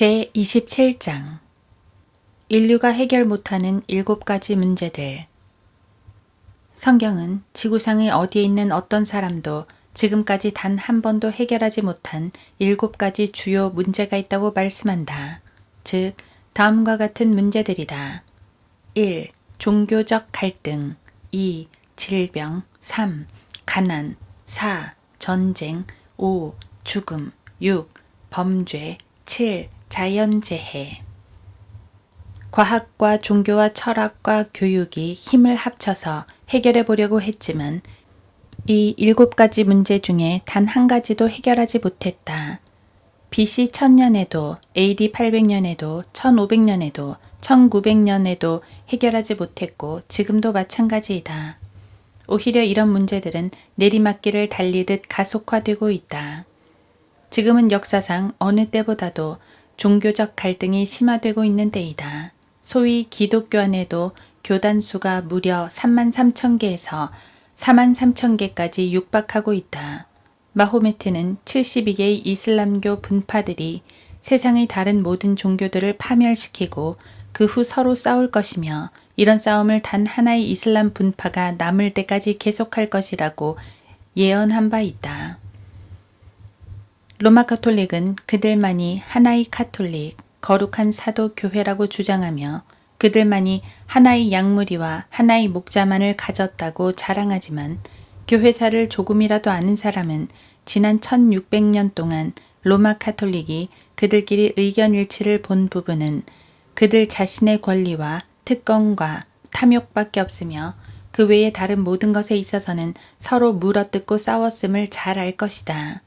제27장 인류가 해결 못하는 7가지 문제들. 성경은 지구상의 어디에 있는 어떤 사람도 지금까지 단 한 번도 해결하지 못한 7가지 주요 문제가 있다고 말씀한다. 즉, 다음과 같은 문제들이다. 1. 종교적 갈등. 2. 질병. 3. 가난. 4. 전쟁. 5. 죽음. 6. 범죄. 7. 자연재해. 과학과 종교와 철학과 교육이 힘을 합쳐서 해결해 보려고 했지만 이 7가지 문제 중에 단 한 가지도 해결하지 못했다. BC 1000년에도 AD 800년에도 1500년에도 1900년에도 해결하지 못했고 지금도 마찬가지이다. 오히려 이런 문제들은 내리막길을 달리듯 가속화되고 있다. 지금은 역사상 어느 때보다도 종교적 갈등이 심화되고 있는 때이다. 소위 기독교 안에도 교단 수가 무려 33,000개에서 43,000개까지 육박하고 있다. 마호메트는 72개의 이슬람교 분파들이 세상의 다른 모든 종교들을 파멸시키고 그 후 서로 싸울 것이며 이런 싸움을 단 하나의 이슬람 분파가 남을 때까지 계속할 것이라고 예언한 바 있다. 로마 가톨릭은 그들만이 하나의 카톨릭, 거룩한 사도 교회라고 주장하며 그들만이 하나의 양무리와 하나의 목자만을 가졌다고 자랑하지만 교회사를 조금이라도 아는 사람은 지난 1600년 동안 로마 가톨릭이 그들끼리 의견 일치를 본 부분은 그들 자신의 권리와 특권과 탐욕밖에 없으며 그 외의 다른 모든 것에 있어서는 서로 물어뜯고 싸웠음을 잘 알 것이다.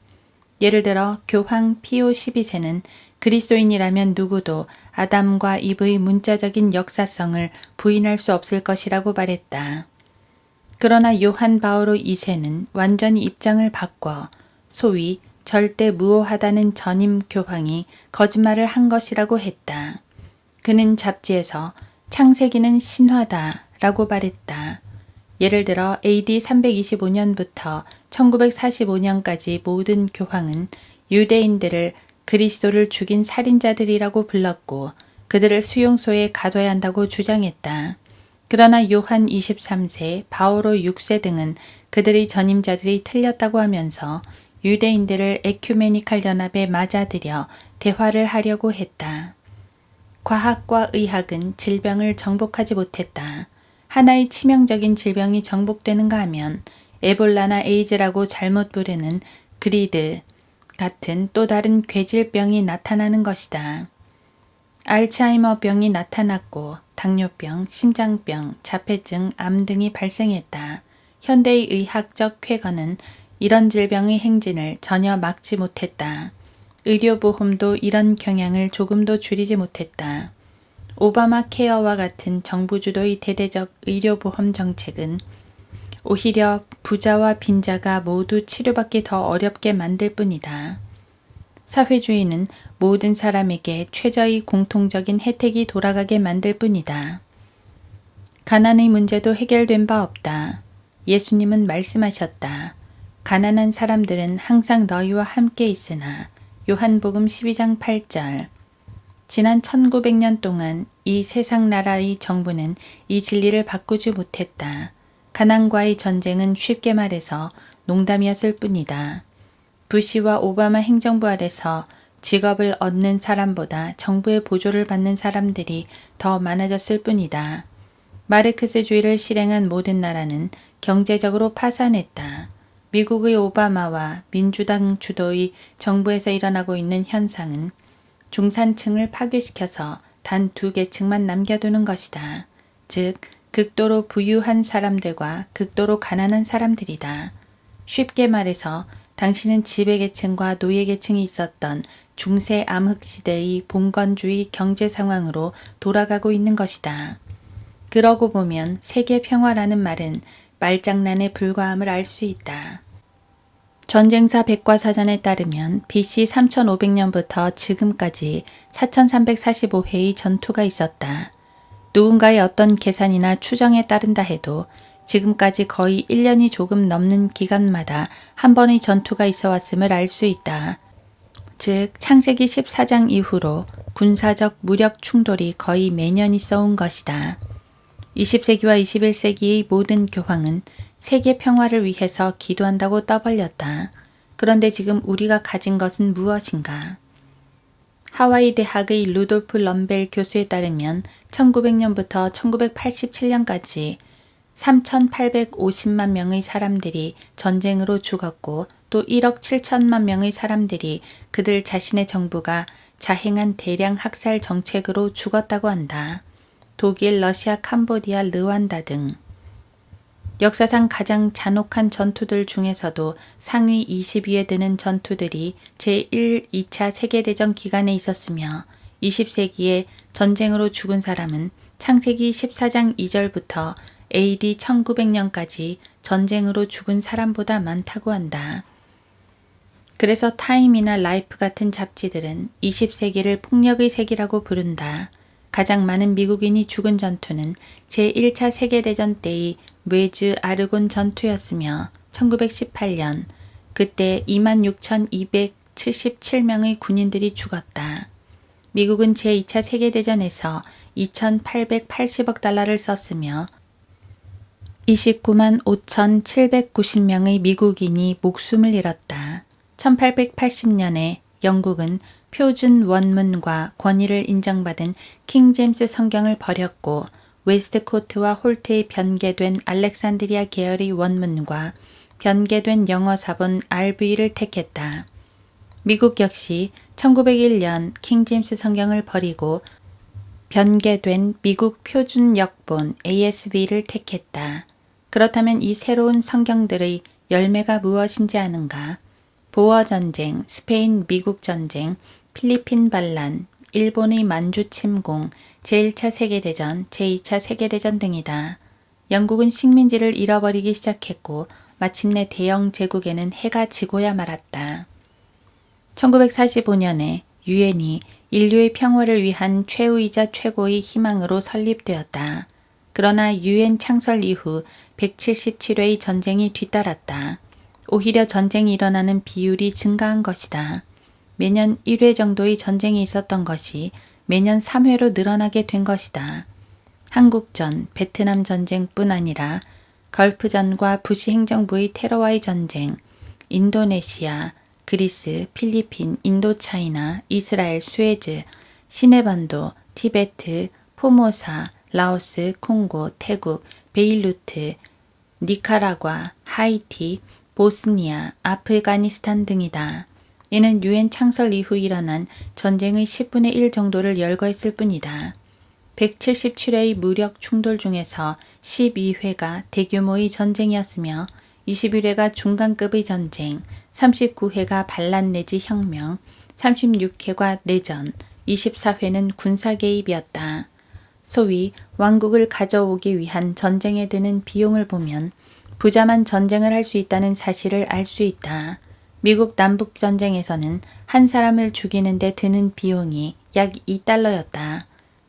예를 들어 교황 피오 12세는 그리스도인이라면 누구도 아담과 이브의 문자적인 역사성을 부인할 수 없을 것이라고 말했다. 그러나 요한 바오로 2세는 완전히 입장을 바꿔 소위 절대 무오하다는 전임 교황이 거짓말을 한 것이라고 했다. 그는 잡지에서 창세기는 신화다 라고 말했다. 예를 들어 AD 325년부터 1945년까지 모든 교황은 유대인들을 그리스도를 죽인 살인자들이라고 불렀고 그들을 수용소에 가둬야 한다고 주장했다. 그러나 요한 23세, 바오로 6세 등은 그들의 전임자들이 틀렸다고 하면서 유대인들을 에큐메니칼 연합에 맞아들여 대화를 하려고 했다. 과학과 의학은 질병을 정복하지 못했다. 하나의 치명적인 질병이 정복되는가 하면 에볼라나 에이즈라고 잘못 부르는 그리드 같은 또 다른 괴질병이 나타나는 것이다. 알츠하이머병이 나타났고 당뇨병, 심장병, 자폐증, 암 등이 발생했다. 현대의 의학적 쾌거는 이런 질병의 행진을 전혀 막지 못했다. 의료보험도 이런 경향을 조금도 줄이지 못했다. 오바마 케어와 같은 정부 주도의 대대적 의료보험 정책은 오히려 부자와 빈자가 모두 치료받기 더 어렵게 만들 뿐이다. 사회주의는 모든 사람에게 최저의 공통적인 혜택이 돌아가게 만들 뿐이다. 가난의 문제도 해결된 바 없다. 예수님은 말씀하셨다. 가난한 사람들은 항상 너희와 함께 있으나 요한복음 12장 8절. 지난 1900년 동안 이 세상 나라의 정부는 이 진리를 바꾸지 못했다. 가난과의 전쟁은 쉽게 말해서 농담이었을 뿐이다. 부시와 오바마 행정부 아래서 직업을 얻는 사람보다 정부의 보조를 받는 사람들이 더 많아졌을 뿐이다. 마르크스주의를 실행한 모든 나라는 경제적으로 파산했다. 미국의 오바마와 민주당 주도의 정부에서 일어나고 있는 현상은 중산층을 파괴시켜서 단 2계층만 남겨두는 것이다. 즉, 극도로 부유한 사람들과 극도로 가난한 사람들이다. 쉽게 말해서 당신은 지배계층과 노예계층이 있었던 중세 암흑시대의 봉건주의 경제 상황으로 돌아가고 있는 것이다. 그러고 보면 세계 평화라는 말은 말장난에 불과함을 알 수 있다. 전쟁사 백과사전에 따르면 BC 3500년부터 지금까지 4345회의 전투가 있었다. 누군가의 어떤 계산이나 추정에 따른다 해도 지금까지 거의 1년이 조금 넘는 기간마다 한 번의 전투가 있어 왔음을 알 수 있다. 즉 창세기 14장 이후로 군사적 무력 충돌이 거의 매년 있어 온 것이다. 20세기와 21세기의 모든 교황은 세계 평화를 위해서 기도한다고 떠벌렸다. 그런데 지금 우리가 가진 것은 무엇인가? 하와이 대학의 루돌프 럼벨 교수에 따르면 1900년부터 1987년까지 3,850만 명의 사람들이 전쟁으로 죽었고 또 1억 7천만 명의 사람들이 그들 자신의 정부가 자행한 대량 학살 정책으로 죽었다고 한다. 독일, 러시아, 캄보디아, 르완다 등. 역사상 가장 잔혹한 전투들 중에서도 상위 20위에 드는 전투들이 제1, 2차 세계대전 기간에 있었으며 20세기에 전쟁으로 죽은 사람은 창세기 14장 2절부터 AD 1900년까지 전쟁으로 죽은 사람보다 많다고 한다. 그래서 타임이나 라이프 같은 잡지들은 20세기를 폭력의 세기라고 부른다. 가장 많은 미국인이 죽은 전투는 제1차 세계대전 때의 웨즈 아르곤 전투였으며 1918년 그때 26,277명의 군인들이 죽었다. 미국은 제2차 세계대전에서 2,880억 달러를 썼으며 29만 5,790명의 미국인이 목숨을 잃었다. 1880년에 영국은 표준 원문과 권위를 인정받은 킹제임스 성경을 버렸고 웨스트코트와 홀트에 변개된 알렉산드리아 계열의 원문과 변개된 영어 사본 RV를 택했다. 미국 역시 1901년 킹제임스 성경을 버리고 변개된 미국 표준 역본 ASV를 택했다. 그렇다면 이 새로운 성경들의 열매가 무엇인지 아는가? 보어 전쟁, 스페인 미국 전쟁, 필리핀 반란, 일본의 만주 침공, 제1차 세계대전, 제2차 세계대전 등이다. 영국은 식민지를 잃어버리기 시작했고 마침내 대영 제국에는 해가 지고야 말았다. 1945년에 유엔이 인류의 평화를 위한 최후이자 최고의 희망으로 설립되었다. 그러나 유엔 창설 이후 177회의 전쟁이 뒤따랐다. 오히려 전쟁이 일어나는 비율이 증가한 것이다. 매년 1회 정도의 전쟁이 있었던 것이 매년 3회로 늘어나게 된 것이다. 한국전, 베트남 전쟁뿐 아니라 걸프전과 부시 행정부의 테러와의 전쟁, 인도네시아, 그리스, 필리핀, 인도차이나, 이스라엘, 수에즈, 시내반도, 티베트, 포모사, 라오스, 콩고, 태국, 베일루트, 니카라과, 하이티, 보스니아, 아프가니스탄 등이다. 이는 유엔 창설 이후 일어난 전쟁의 10분의 1 정도를 열거했을 뿐이다. 177회의 무력 충돌 중에서 12회가 대규모의 전쟁이었으며 21회가 중간급의 전쟁, 39회가 반란 내지 혁명, 36회가 내전, 24회는 군사 개입이었다. 소위 왕국을 가져오기 위한 전쟁에 드는 비용을 보면 부자만 전쟁을 할 수 있다는 사실을 알 수 있다. 미국 남북전쟁에서는 한 사람을 죽이는 데 드는 비용이 약 2달러였다.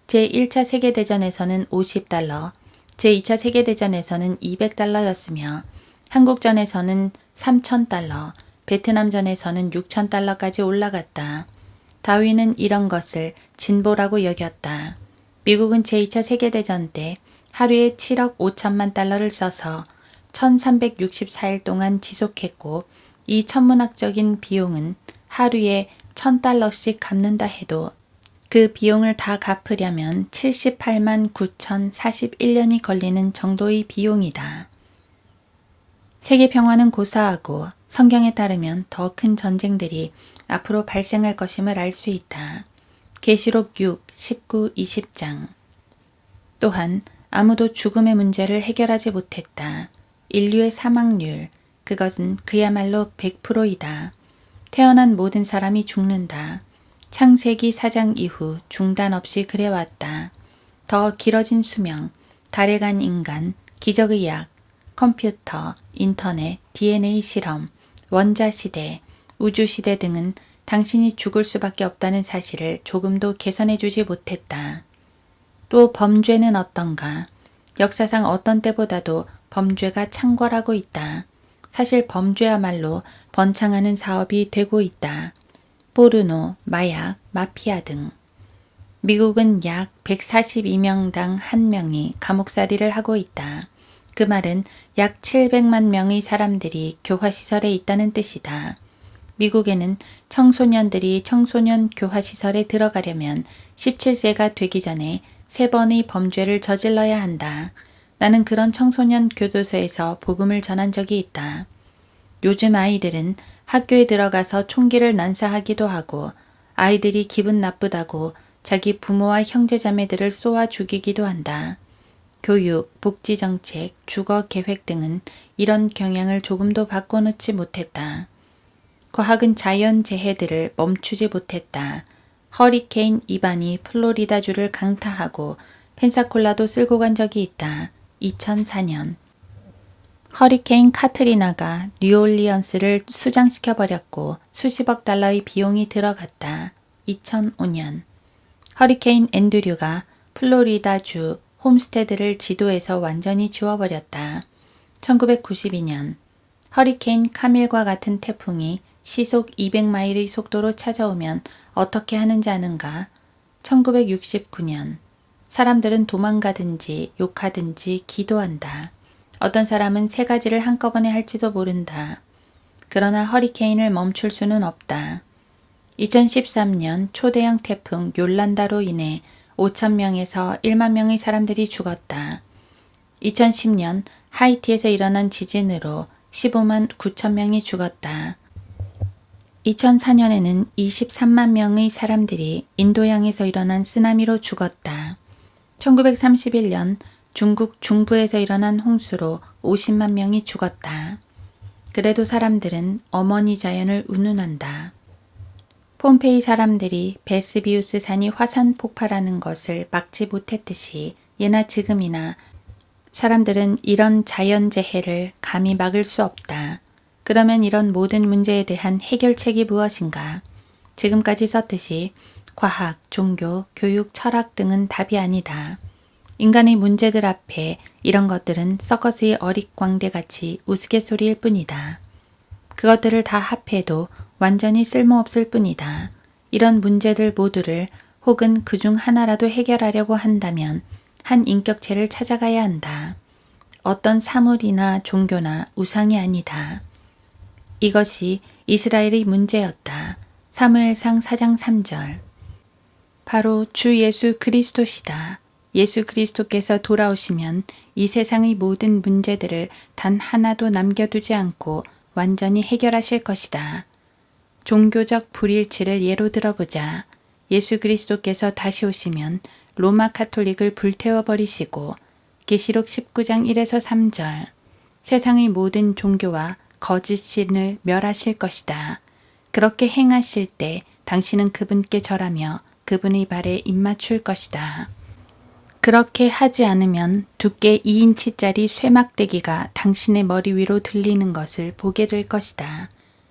제1차 세계대전에서는 50달러, 제2차 세계대전에서는 200달러였으며 한국전에서는 3,000달러, 베트남전에서는 6,000달러까지 올라갔다. 다윈은 이런 것을 진보라고 여겼다. 미국은 제2차 세계대전 때 하루에 7억 5천만 달러를 써서 1364일 동안 지속했고 이 천문학적인 비용은 하루에 1,000달러씩 갚는다 해도 그 비용을 다 갚으려면 78만 9,041년이 걸리는 정도의 비용이다. 세계 평화는 고사하고 성경에 따르면 더 큰 전쟁들이 앞으로 발생할 것임을 알 수 있다. 계시록 6, 19, 20장. 또한 아무도 죽음의 문제를 해결하지 못했다. 인류의 사망률, 그것은 그야말로 100%이다. 태어난 모든 사람이 죽는다. 창세기 4장 이후 중단 없이 그래왔다. 더 길어진 수명, 달에 간 인간, 기적의학, 컴퓨터, 인터넷, DNA 실험, 원자시대, 우주시대 등은 당신이 죽을 수밖에 없다는 사실을 조금도 개선해주지 못했다. 또 범죄는 어떤가? 역사상 어떤 때보다도 범죄가 창궐하고 있다. 사실 범죄야말로 번창하는 사업이 되고 있다. 포르노, 마약, 마피아 등. 미국은 약 142명당 1명이 감옥살이를 하고 있다. 그 말은 약 700만 명의 사람들이 교화시설에 있다는 뜻이다. 미국에는 청소년들이 청소년 교화시설에 들어가려면 17세가 되기 전에 3번의 범죄를 저질러야 한다. 나는 그런 청소년 교도소에서 복음을 전한 적이 있다. 요즘 아이들은 학교에 들어가서 총기를 난사하기도 하고 아이들이 기분 나쁘다고 자기 부모와 형제자매들을 쏘아 죽이기도 한다. 교육, 복지정책, 주거계획 등은 이런 경향을 조금도 바꿔놓지 못했다. 과학은 자연재해들을 멈추지 못했다. 허리케인 이반이 플로리다주를 강타하고 펜사콜라도 쓸고 간 적이 있다. 2004년. 허리케인 카트리나가 뉴올리언스를 수장시켜버렸고 수십억 달러의 비용이 들어갔다. 2005년. 허리케인 앤드류가 플로리다주 홈스테드를 지도에서 완전히 지워버렸다. 1992년. 허리케인 카밀과 같은 태풍이 시속 200마일의 속도로 찾아오면 어떻게 하는지 아는가? 1969년. 사람들은 도망가든지 욕하든지 기도한다. 어떤 사람은 3가지를 한꺼번에 할지도 모른다. 그러나 허리케인을 멈출 수는 없다. 2013년 초대형 태풍 욜란다로 인해 5,000명에서 1만 명의 사람들이 죽었다. 2010년 하이티에서 일어난 지진으로 15만 9천 명이 죽었다. 2004년에는 23만 명의 사람들이 인도양에서 일어난 쓰나미로 죽었다. 1931년 중국 중부에서 일어난 홍수로 50만 명이 죽었다. 그래도 사람들은 어머니 자연을 운운한다. 폼페이 사람들이 베스비우스 산이 화산 폭발하는 것을 막지 못했듯이 예나 지금이나 사람들은 이런 자연재해를 감히 막을 수 없다. 그러면 이런 모든 문제에 대한 해결책이 무엇인가? 지금까지 썼듯이 과학, 종교, 교육, 철학 등은 답이 아니다. 인간의 문제들 앞에 이런 것들은 서커스의 어릿광대같이 우스갯소리일 뿐이다. 그것들을 다 합해도 완전히 쓸모없을 뿐이다. 이런 문제들 모두를 혹은 그중 하나라도 해결하려고 한다면 한 인격체를 찾아가야 한다. 어떤 사물이나 종교나 우상이 아니다. 이것이 이스라엘의 문제였다. 사무엘상 4장 3절. 바로 주 예수 그리스도시다. 예수 그리스도께서 돌아오시면 이 세상의 모든 문제들을 단 하나도 남겨두지 않고 완전히 해결하실 것이다. 종교적 불일치를 예로 들어보자. 예수 그리스도께서 다시 오시면 로마 카톨릭을 불태워버리시고 계시록 19장 1에서 3절 세상의 모든 종교와 거짓 신을 멸하실 것이다. 그렇게 행하실 때 당신은 그분께 절하며 그분의 발에 입맞출 것이다. 그렇게 하지 않으면 두께 2인치짜리 쇠막대기가 당신의 머리 위로 들리는 것을 보게 될 것이다.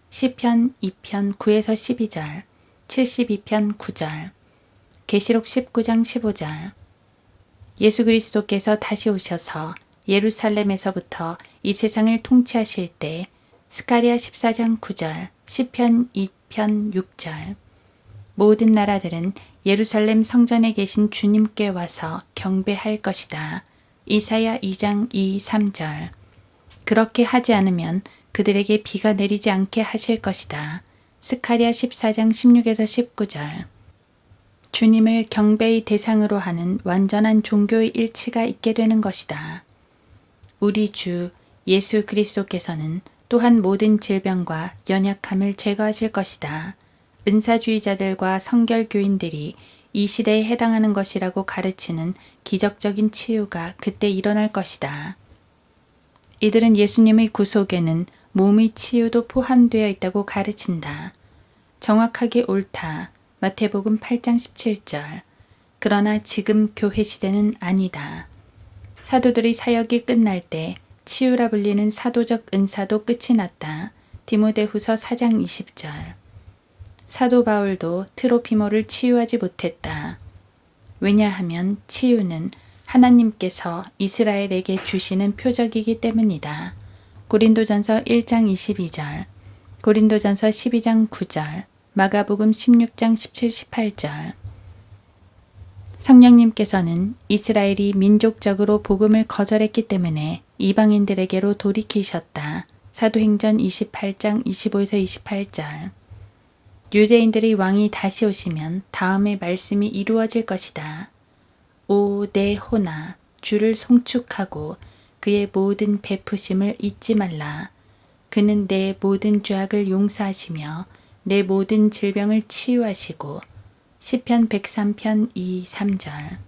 시편 2편 9에서 12절, 72편 9절, 계시록 19장 15절. 예수 그리스도께서 다시 오셔서 예루살렘에서부터 이 세상을 통치하실 때 스가랴 14장 9절, 시편 2편 6절. 모든 나라들은 예루살렘 성전에 계신 주님께 와서 경배할 것이다. 이사야 2장 2, 3절. 그렇게 하지 않으면 그들에게 비가 내리지 않게 하실 것이다. 스가랴 14장 16에서 19절. 주님을 경배의 대상으로 하는 완전한 종교의 일치가 있게 되는 것이다. 우리 주 예수 그리스도께서는 또한 모든 질병과 연약함을 제거하실 것이다. 은사주의자들과 성결교인들이 이 시대에 해당하는 것이라고 가르치는 기적적인 치유가 그때 일어날 것이다. 이들은 예수님의 구속에는 몸의 치유도 포함되어 있다고 가르친다. 정확하게 옳다. 마태복음 8장 17절. 그러나 지금 교회 시대는 아니다. 사도들의 사역이 끝날 때 치유라 불리는 사도적 은사도 끝이 났다. 디모데후서 4장 20절. 사도 바울도 트로피모를 치유하지 못했다. 왜냐하면 치유는 하나님께서 이스라엘에게 주시는 표적이기 때문이다. 고린도전서 1장 22절, 고린도전서 12장 9절, 마가복음 16장 17, 18절. 성령님께서는 이스라엘이 민족적으로 복음을 거절했기 때문에 이방인들에게로 돌이키셨다. 사도행전 28장 25에서 28절. 유대인들의 왕이 다시 오시면 다음의 말씀이 이루어질 것이다. 오 내 호나 주를 송축하고 그의 모든 베푸심을 잊지 말라. 그는 내 모든 죄악을 용서하시며 내 모든 질병을 치유하시고. 시편 103편 2, 3절.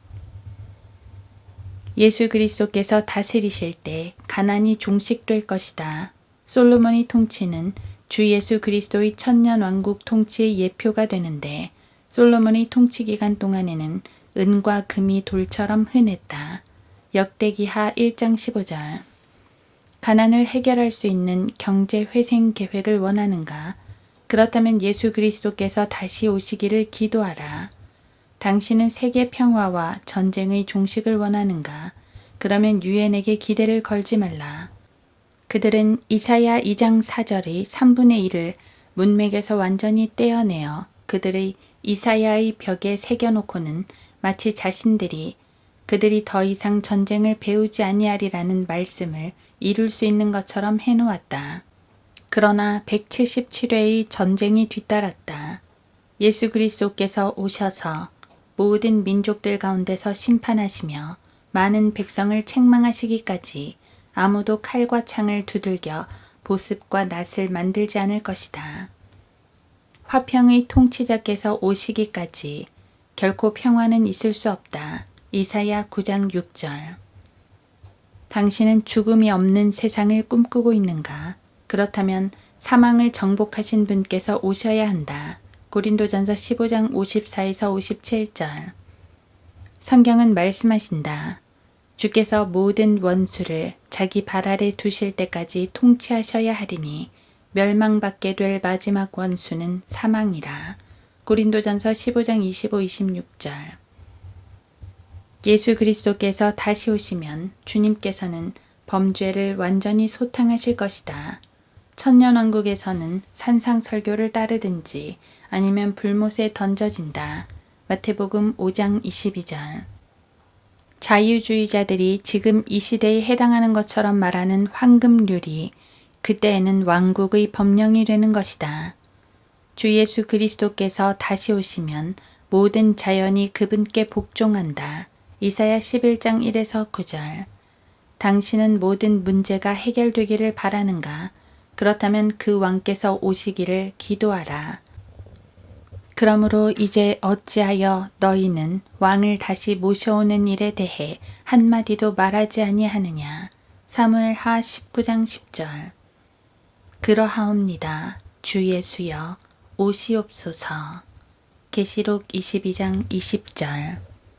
예수 그리스도께서 다스리실 때 가난이 종식될 것이다. 솔로몬의 통치는 주 예수 그리스도의 천년 왕국 통치의 예표가 되는데 솔로몬의 통치 기간 동안에는 은과 금이 돌처럼 흔했다. 역대기하 1장 15절. 가난을 해결할 수 있는 경제 회생 계획을 원하는가? 그렇다면 예수 그리스도께서 다시 오시기를 기도하라. 당신은 세계 평화와 전쟁의 종식을 원하는가? 그러면 유엔에게 기대를 걸지 말라. 그들은 이사야 2장 4절의 3분의 1을 문맥에서 완전히 떼어내어 그들의 이사야의 벽에 새겨놓고는 마치 자신들이 그들이 더 이상 전쟁을 배우지 아니하리라는 말씀을 이룰 수 있는 것처럼 해놓았다. 그러나 177회의 전쟁이 뒤따랐다. 예수 그리스도께서 오셔서 모든 민족들 가운데서 심판하시며 많은 백성을 책망하시기까지 아무도 칼과 창을 두들겨 보습과 낫을 만들지 않을 것이다. 화평의 통치자께서 오시기까지 결코 평화는 있을 수 없다. 이사야 9장 6절. 당신은 죽음이 없는 세상을 꿈꾸고 있는가? 그렇다면 사망을 정복하신 분께서 오셔야 한다. 고린도전서 15장 54에서 57절. 성경은 말씀하신다. 주께서 모든 원수를 자기 발 아래 두실 때까지 통치하셔야 하리니 멸망받게 될 마지막 원수는 사망이라. 고린도전서 15장 25, 26절. 예수 그리스도께서 다시 오시면 주님께서는 범죄를 완전히 소탕하실 것이다. 천년왕국에서는 산상설교를 따르든지 아니면 불못에 던져진다. 마태복음 5장 22절. 자유주의자들이 지금 이 시대에 해당하는 것처럼 말하는 황금률이 그때에는 왕국의 법령이 되는 것이다. 주 예수 그리스도께서 다시 오시면 모든 자연이 그분께 복종한다. 이사야 11장 1에서 9절. 당신은 모든 문제가 해결되기를 바라는가? 그렇다면 그 왕께서 오시기를 기도하라. 그러므로 이제 어찌하여 너희는 왕을 다시 모셔오는 일에 대해 한마디도 말하지 아니하느냐. 사무엘하 19장 10절. 그러하옵니다. 주 예수여 오시옵소서. 계시록 22장 20절.